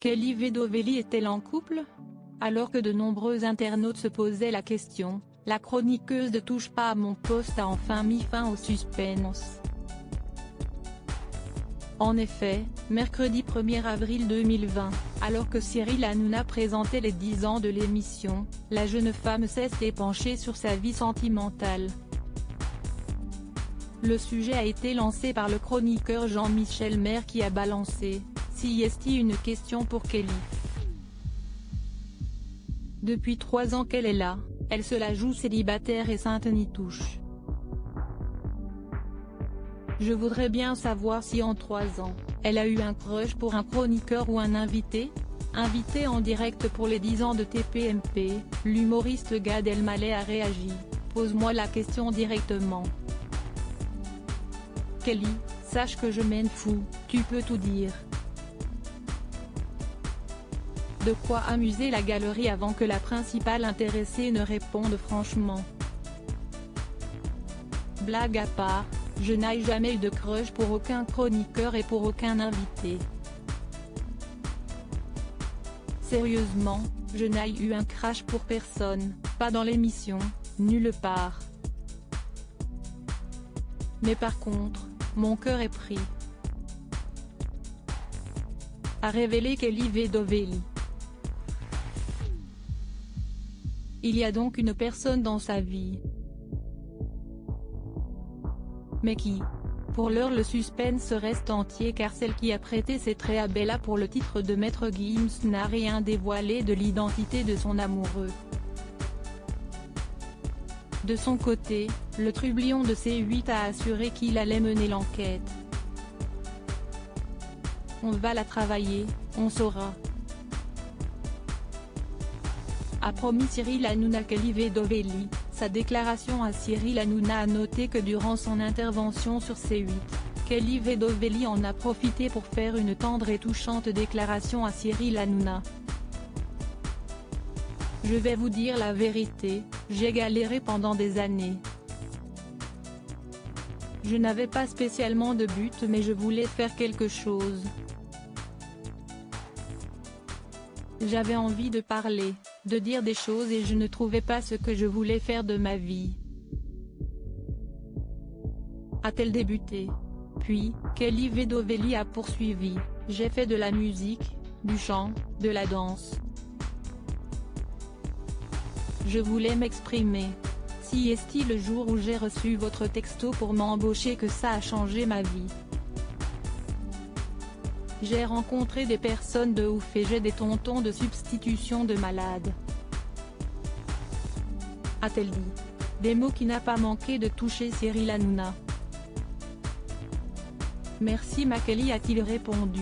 Kelly Vedovelli est-elle en couple? Alors que de nombreux internautes se posaient la question, la chroniqueuse de Touche pas à mon poste a enfin mis fin au suspense. En effet, mercredi 1er avril 2020, alors que Cyril Hanouna présentait les 10 ans de l'émission, la jeune femme s'est penchée sur sa vie sentimentale. Le sujet a été lancé par le chroniqueur Jean-Michel Maire qui a balancé « Si est-il une question pour Kelly ?» Depuis 3 ans qu'elle est là, elle se la joue célibataire et sainte n'y touche. Je voudrais bien savoir si en 3 ans, elle a eu un crush pour un chroniqueur ou un invité. Invité en direct pour les 10 ans de TPMP, l'humoriste Gad Elmaleh a réagi « Pose-moi la question directement. Kelly, sache que je m'en fous, tu peux tout dire. » De quoi amuser la galerie avant que la principale intéressée ne réponde franchement. Blague à part, je n'ai jamais eu de crush pour aucun chroniqueur et pour aucun invité. Sérieusement, je n'ai eu un crush pour personne, pas dans l'émission, nulle part. Mais par contre, mon cœur est pris. A révélé Kelly Vedovelli. Il y a donc une personne dans sa vie. Mais qui? Pour l'heure le suspense reste entier car celle qui a prêté ses traits à Bella pour le titre de Maître Gims n'a rien dévoilé de l'identité de son amoureux. De son côté, le trublion de C8 a assuré qu'il allait mener l'enquête. On va la travailler, on saura. A promis Cyril Hanouna. Kelly Vedovelli, sa déclaration à Cyril Hanouna a noté que durant son intervention sur C8, Kelly Vedovelli en a profité pour faire une tendre et touchante déclaration à Cyril Hanouna. Je vais vous dire la vérité, j'ai galéré pendant des années. Je n'avais pas spécialement de but mais je voulais faire quelque chose. J'avais envie de parler, de dire des choses et je ne trouvais pas ce que je voulais faire de ma vie. A-t-elle débuté? Puis, Kelly Vedovelli a poursuivi, j'ai fait de la musique, du chant, de la danse. Je voulais m'exprimer. Si est-il le jour où j'ai reçu votre texto pour m'embaucher que ça a changé ma vie. J'ai rencontré des personnes de ouf et j'ai des tontons de substitution de malades. A-t-elle dit. Des mots qui n'a pas manqué de toucher Cyril Hanouna. Merci ma Kelly, a-t-il répondu.